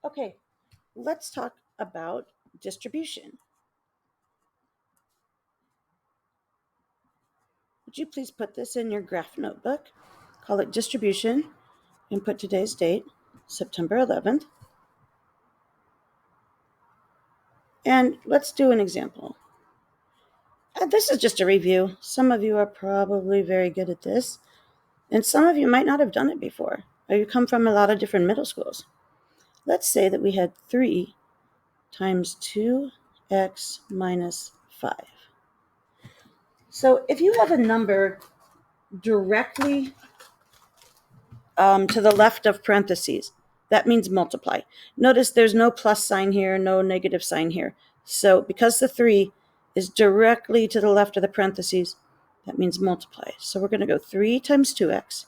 Okay, let's talk about distribution. Would you please put this in your graph notebook? Call it distribution and put today's date, September 11th. And let's do an example. This is just a review. Some of you are probably very good at this, and some of you might not have done it before, or you come from a lot of different middle schools. Let's say that we had 3 times 2x minus 5. So if you have a number directly to the left of parentheses, that means multiply. Notice there's no plus sign here, no negative sign here. So because the 3 is directly to the left of the parentheses, that means multiply. So we're going to go 3 times 2x,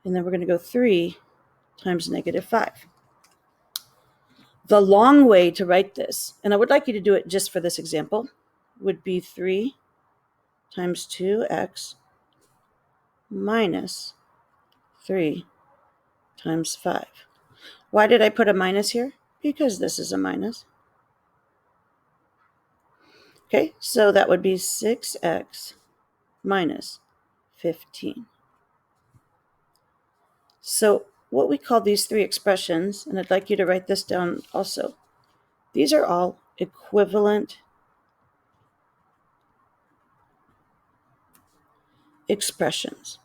and then we're going to go 3 times negative 5. The long way to write this, and I would like you to do it just for this example, would be 3 times 2x minus 3 times 5. Why did I put a minus here? Because this is a minus. Okay, so that would be 6x minus 15. So what we call these 3 expressions, and I'd like you to write this down also, these are all equivalent expressions.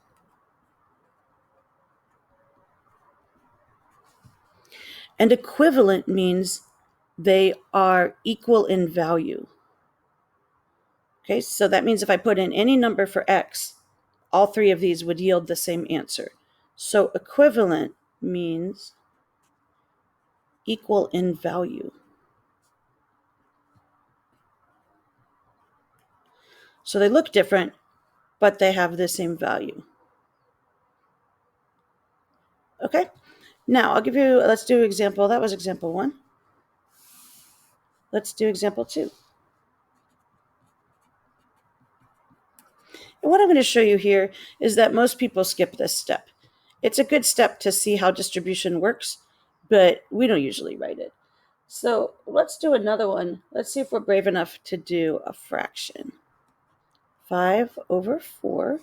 And equivalent means they are equal in value. Okay, so that means if I put in any number for x, all 3 of these would yield the same answer. So equivalent means equal in value. So they look different, but they have the same value. Okay, now let's do example. That was example 1. Let's do example 2. And what I'm going to show you here is that most people skip this step. It's a good step to see how distribution works, but we don't usually write it. So let's do another one. Let's see if we're brave enough to do a fraction. 5 over 4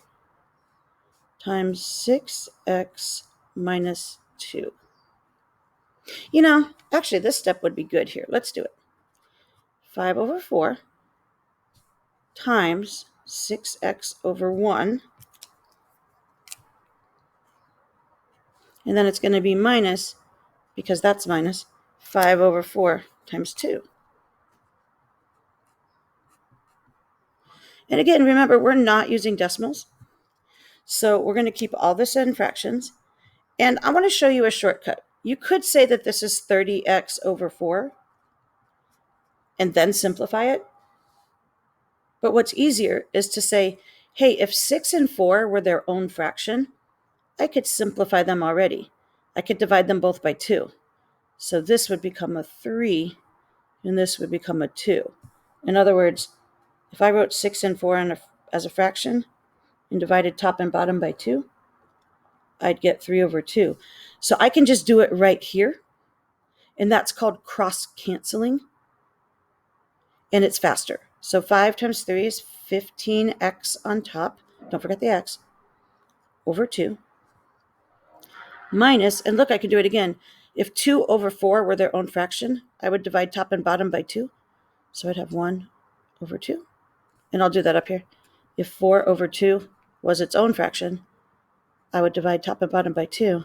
times 6x minus 2. Actually, this step would be good here. Let's do it. 5 over 4 times 6x over 1. And then it's going to be minus, because that's minus, 5 over 4 times 2. And again, remember, we're not using decimals. So we're going to keep all this in fractions. And I want to show you a shortcut. You could say that this is 30x over 4 and then simplify it. But what's easier is to say, hey, if 6 and 4 were their own fraction, I could simplify them already. I could divide them both by 2. So this would become a 3, and this would become a 2. In other words, if I wrote 6 and 4 as a fraction and divided top and bottom by 2, I'd get 3 over 2. So I can just do it right here, and that's called cross-canceling, and it's faster. So 5 times 3 is 15x on top, don't forget the x, over 2, minus, and look, I can do it again. If 2 over 4 were their own fraction, I would divide top and bottom by 2. So I'd have 1 over 2. And I'll do that up here. If 4 over 2 was its own fraction, I would divide top and bottom by 2.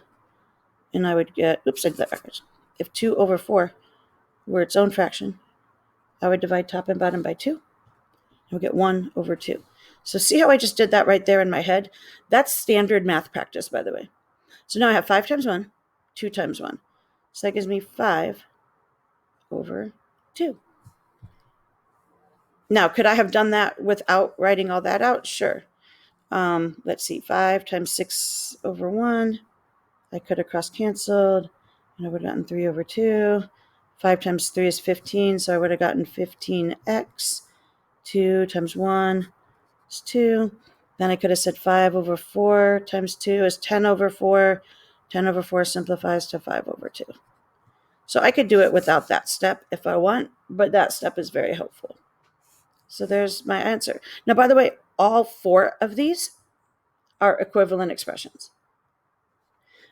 And I would get, I did that backwards. If 2 over 4 were its own fraction, I would divide top and bottom by 2. I'll get 1 over 2. So see how I just did that right there in my head? That's standard math practice, by the way. So now I have 5 times 1, 2 times 1. So that gives me 5 over 2. Now, could I have done that without writing all that out? Sure. Let's see, 5 times 6 over 1. I could have cross-canceled, and I would have gotten 3 over 2. 5 times 3 is 15, so I would have gotten 15x. 2 times 1 is 2. Then I could have said 5 over 4 times 2 is 10 over 4. 10 over 4 simplifies to 5 over 2. So I could do it without that step if I want, but that step is very helpful. So there's my answer. Now, by the way, all 4 of these are equivalent expressions.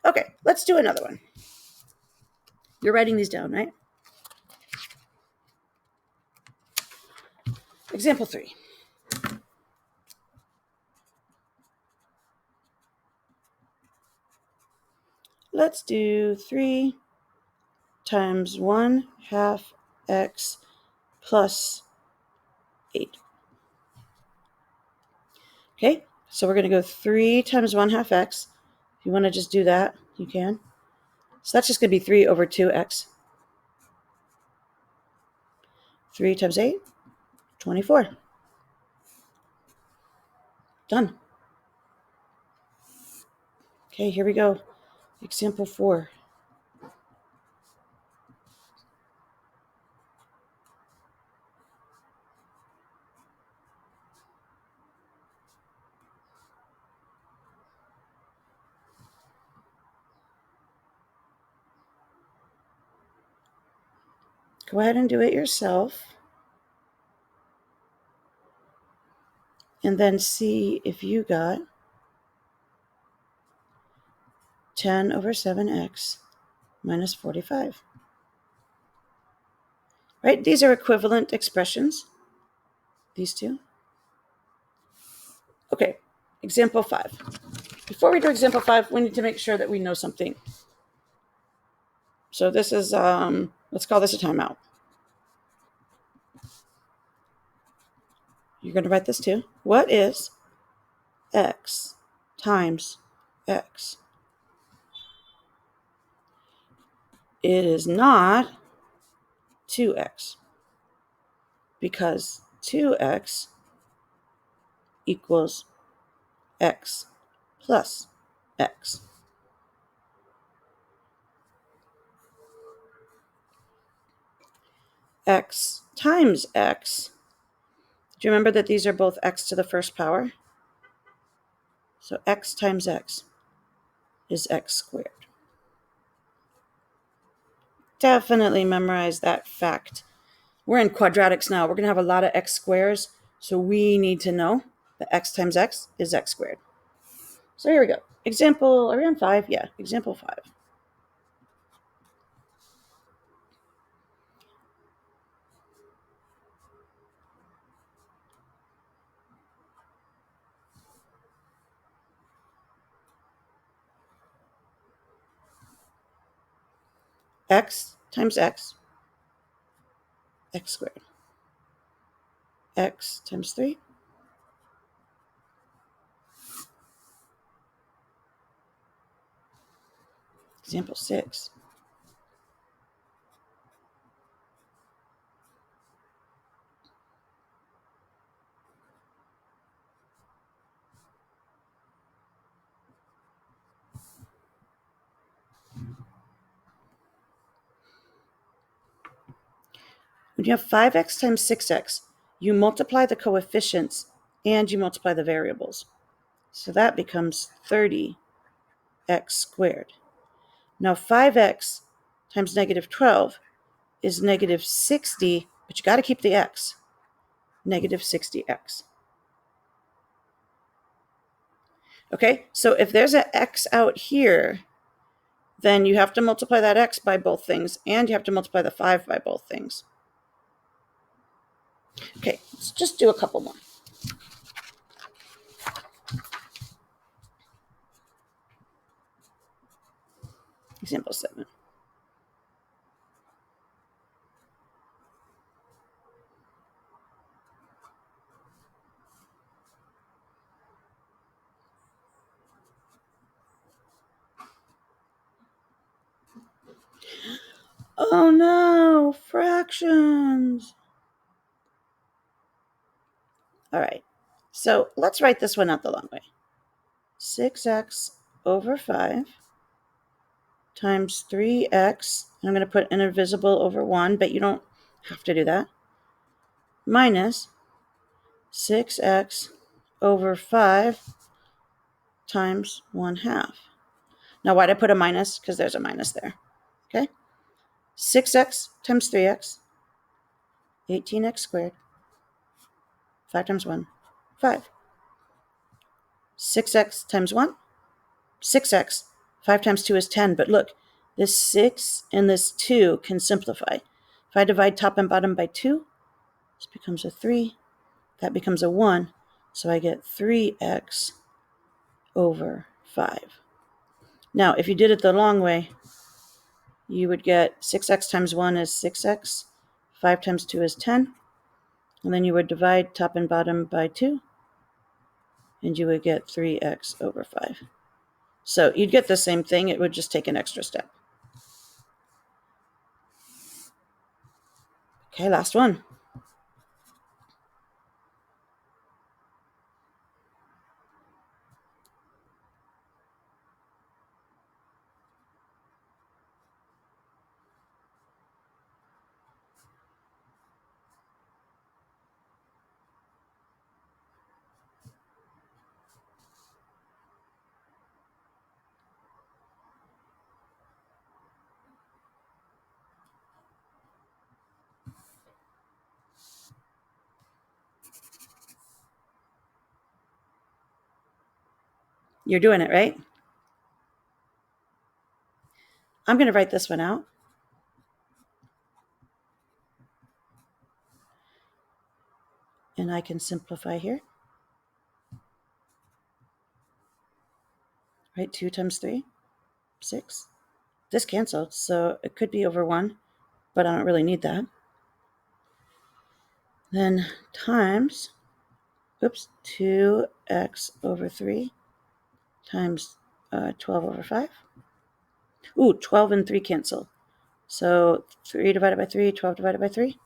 Okay, let's do another one. You're writing these down, right? Example 3. Let's do 3 times 1/2 x plus 8. Okay, so we're going to go 3 times 1/2 x. If you want to just do that, you can. So that's just going to be 3 over 2x. 3 times 8, 24. Done. Okay, here we go. Example 4. Go ahead and do it yourself. And then see if you got 10 over 7x minus 45. Right? These are equivalent expressions. These two. Okay, example 5. Before we do example 5, we need to make sure that we know something. So this is, let's call this a timeout. You're going to write this too. What is x times x? It is not 2x, because 2x equals x plus x. X times x. Do you remember that these are both x to the first power? So x times x is x squared. Definitely memorize that fact. We're in quadratics now. We're going to have a lot of x squares, so we need to know that x times x is x squared. So here we go. Example, are we on 5? Yeah, example 5. X times x, x squared. X times 3, example 6. When you have 5x times 6x, you multiply the coefficients and you multiply the variables. So that becomes 30x squared. Now 5x times negative 12 is negative 60, but you got to keep the x, negative 60x. Okay, so if there's an x out here, then you have to multiply that x by both things, and you have to multiply the 5 by both things. Okay, let's just do a couple more. Example 7. Oh no, fractions. All right, so let's write this one out the long way. 6x over 5 times 3x, and I'm going to put an invisible over 1, but you don't have to do that, minus 6x over 5 times 1/2. Now, why did I put a minus? Because there's a minus there, okay? 6x times 3x, 18x squared. 5 times 1, 5. 6x times 1, 6x. 5 times 2 is 10. But look, this 6 and this 2 can simplify. If I divide top and bottom by 2, this becomes a 3. That becomes a 1. So I get 3x over 5. Now, if you did it the long way, you would get 6x times 1 is 6x. 5 times 2 is 10. And then you would divide top and bottom by 2. And you would get 3x over 5. So you'd get the same thing. It would just take an extra step. Okay, last one. You're doing it, right? I'm going to write this one out. And I can simplify here. Right, 2 times 3, 6. This canceled, so it could be over 1, but I don't really need that. Then times, 2x over 3 times 12 over 5. Ooh, 12 and 3 cancel. So 3 divided by 3, 12 divided by 3.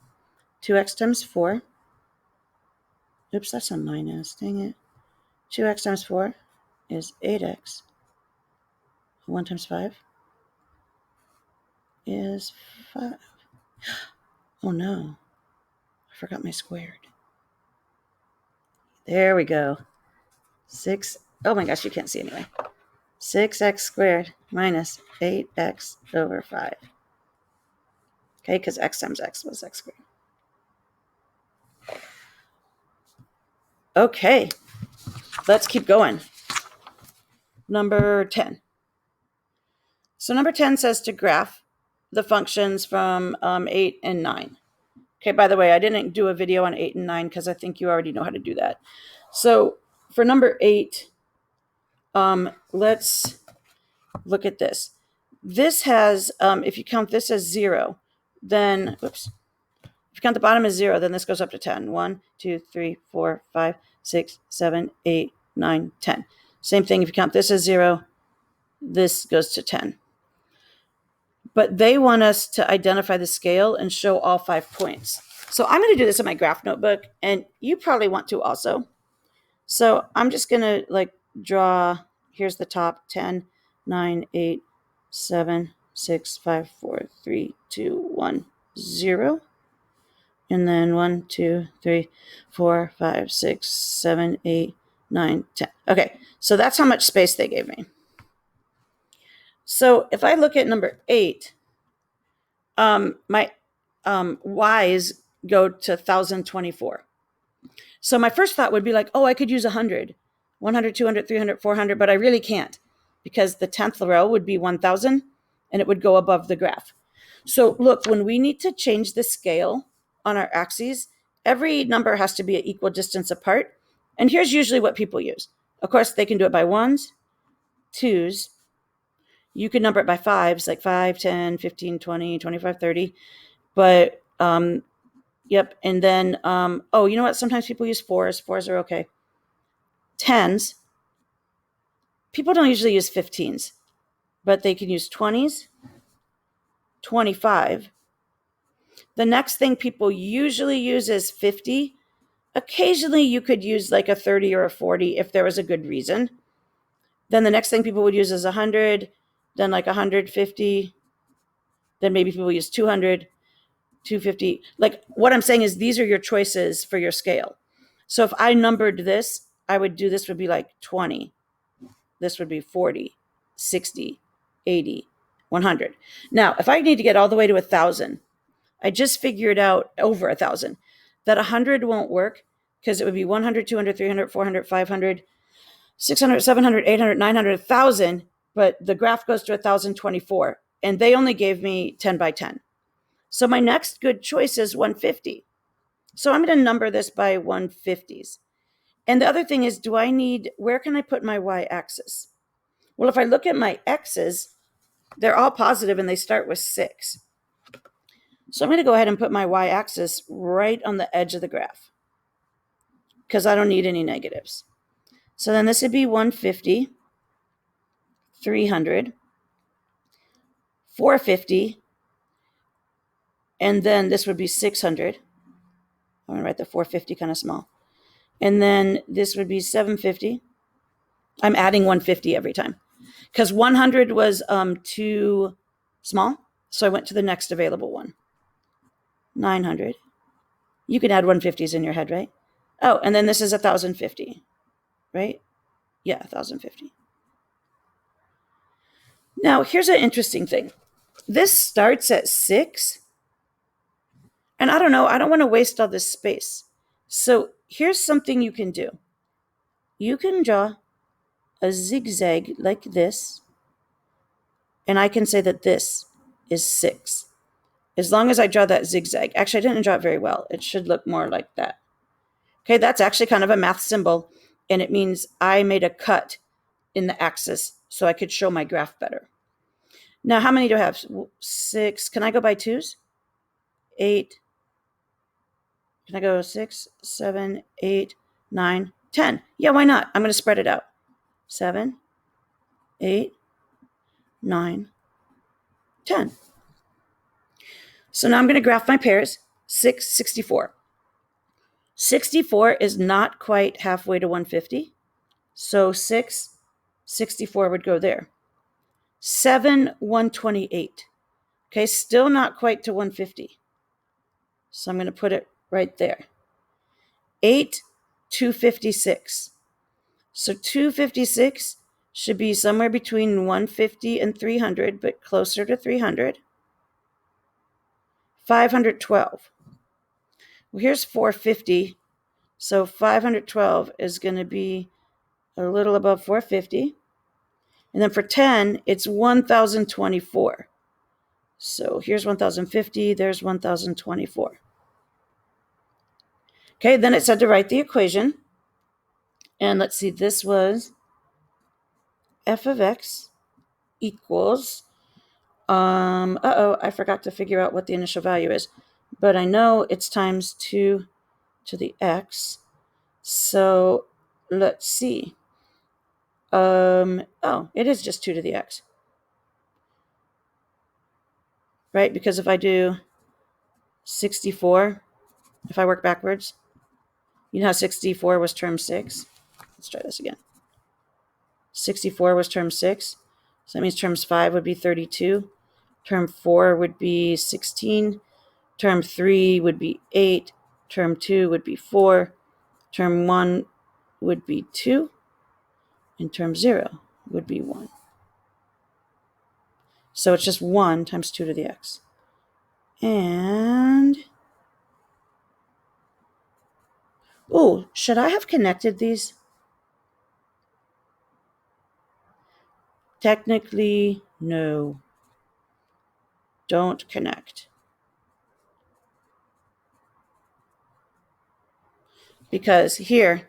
2x times 4. Oops, that's a minus, dang it. 2x times 4 is 8x. 1 times 5 is 5. Oh no, I forgot my squared. There we go. 6, oh my gosh, you can't see anyway. 6x squared minus 8x over 5. Okay, because x times x was x squared. Okay, let's keep going. Number 10. So number 10 says to graph the functions from 8 and 9. Okay, by the way, I didn't do a video on 8 and 9 because I think you already know how to do that. So for number 8, let's look at this. This has, if you count this as 0, then, if you count the bottom as 0, then this goes up to 10. 1, 2, 3, 4, 5, 6, 7, 8, 9, 10. Same thing, if you count this as 0, this goes to 10. But they want us to identify the scale and show all 5 points. So I'm going to do this in my graph notebook, and you probably want to also. So I'm just going to draw, here's the top, 10, 9, 8, 7, 6, 5, 4, 3, 2, 1, 0. And then 1, 2, 3, 4, 5, 6, 7, 8, 9, 10. Okay, so that's how much space they gave me. So if I look at number 8, my Y's go to 1,024. So my first thought would be like, oh, I could use 100, 100, 200, 300, 400, but I really can't because the 10th row would be 1,000 and it would go above the graph. So look, when we need to change the scale on our axes, every number has to be an equal distance apart. And here's usually what people use. Of course, they can do it by 1s, 2s. You can number it by 5s, like 5, 10, 15, 20, 25, 30. But, yep. And then, oh, you know what? Sometimes people use 4s. 4s are okay. 10s. People don't usually use 15s, but they can use 20s, 25. The next thing people usually use is 50. Occasionally, you could use like a 30 or a 40 if there was a good reason. Then the next thing people would use is 100, then like 150. Then maybe people use 200, 250. Like what I'm saying is these are your choices for your scale. So if I numbered this, I would do this would be like 20. This would be 40, 60, 80, 100. Now, if I need to get all the way to 1,000, I just figured out over 1,000 that 100 won't work because it would be 100, 200, 300, 400, 500, 600, 700, 800, 900, 1,000, but the graph goes to 1,024, and they only gave me 10 by 10. So my next good choice is 150. So I'm going to number this by 150s. And the other thing is, where can I put my y-axis? Well, if I look at my x's, they're all positive and they start with 6. So I'm going to go ahead and put my y-axis right on the edge of the graph because I don't need any negatives. So then this would be 150, 300, 450, and then this would be 600. I'm going to write the 450 kind of small. And then this would be 750. I'm adding 150 every time because 100 was too small. So I went to the next available one. 900. You can add 150s in your head, right? Oh, and then this is 1,050, right? Yeah, 1,050. Now, here's an interesting thing. This starts at 6, and I don't know, I don't want to waste all this space. So here's something you can do. You can draw a zigzag like this, and I can say that this is 6. As long as I draw that zigzag. Actually, I didn't draw it very well. It should look more like that. Okay, that's actually kind of a math symbol, and it means I made a cut in the axis so I could show my graph better. Now, how many do I have? 6. Can I go by 2s? 8. Can I go 6, 7, 8, 9, 10? Yeah, why not? I'm going to spread it out. 7, 8, 9, 10. So now I'm going to graph my pairs. 6, 64. 64 is not quite halfway to 150. So 6, 64 would go there. 7, 128. Okay, still not quite to 150. So I'm going to put it right there. 8, 256. So 256 should be somewhere between 150 and 300, but closer to 300. 512. Well, here's 450. So 512 is going to be a little above 450. And then for 10, it's 1,024. So here's 1,050, there's 1,024. Okay, then it said to write the equation. And let's see, this was f of x equals, I forgot to figure out what the initial value is. But I know it's times 2 to the x. So let's see. It is just 2 to the x. Right? Because if I do 64, if I work backwards, you know how 64 was term 6? Let's try this again. 64 was term 6. So that means terms 5 would be 32. Term 4 would be 16. Term 3 would be 8. Term 2 would be 4. Term 1 would be 2. And term 0 would be 1. So it's just 1 times 2 to the x. And, should I have connected these? Technically, no. Don't connect. Because here,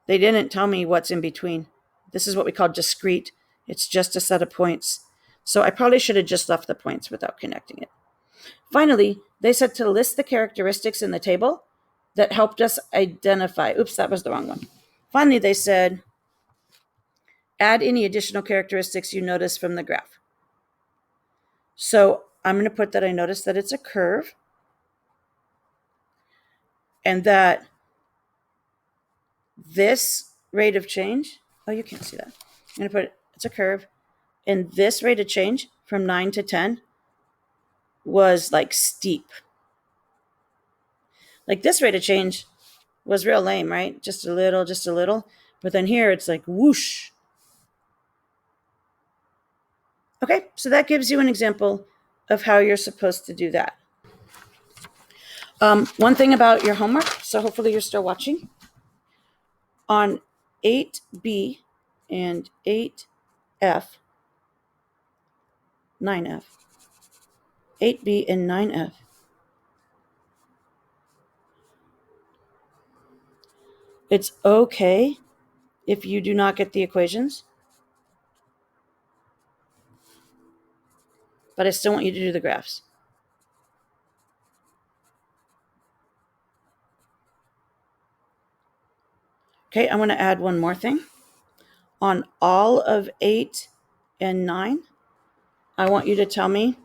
they didn't tell me what's in between. This is what we call discrete. It's just a set of points. So I probably should have just left the points without connecting it. Finally, they said to list the characteristics in the table that helped us identify. Oops, that was the wrong one. Finally, they said, add any additional characteristics you notice from the graph. So I'm going to put that I noticed that it's a curve and that this rate of change, you can't see that. I'm going to put it's a curve, and this rate of change from 9 to 10 was like steep. Like this rate of change was real lame, right? Just a little. But then here it's like whoosh. Okay, so that gives you an example of how you're supposed to do that. One thing about your homework, so hopefully you're still watching, on 8B and 8F, 9F, 8B and 9F, it's okay if you do not get the equations, but I still want you to do the graphs. Okay, I'm going to add one more thing. On all of 8 and 9, I want you to tell me,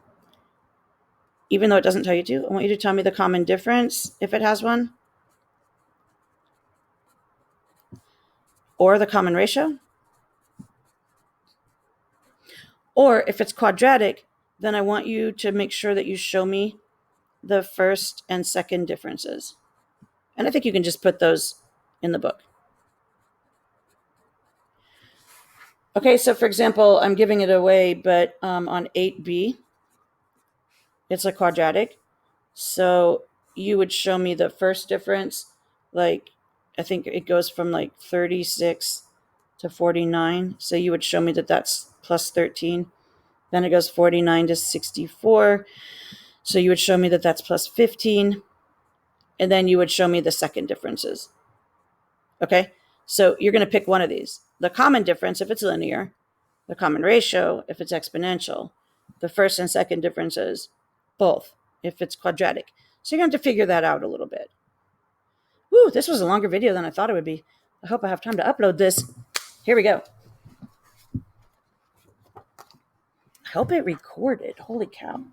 even though it doesn't tell you to, I want you to tell me the common difference, if it has one, or the common ratio. Or if it's quadratic, then I want you to make sure that you show me the first and second differences. And I think you can just put those in the book. Okay, so for example, I'm giving it away, but on 8B, it's a quadratic. So you would show me the first difference, like I think it goes from like 36 to 49. So you would show me that that's plus 13. Then it goes 49 to 64. So you would show me that that's plus 15. And then you would show me the second differences. Okay, so you're going to pick one of these. The common difference, if it's linear, the common ratio, if it's exponential, the first and second differences, both, if it's quadratic. So you're going to have to figure that out a little bit. Woo, this was a longer video than I thought it would be. I hope I have time to upload this. Here we go. I hope it recorded. Holy cow.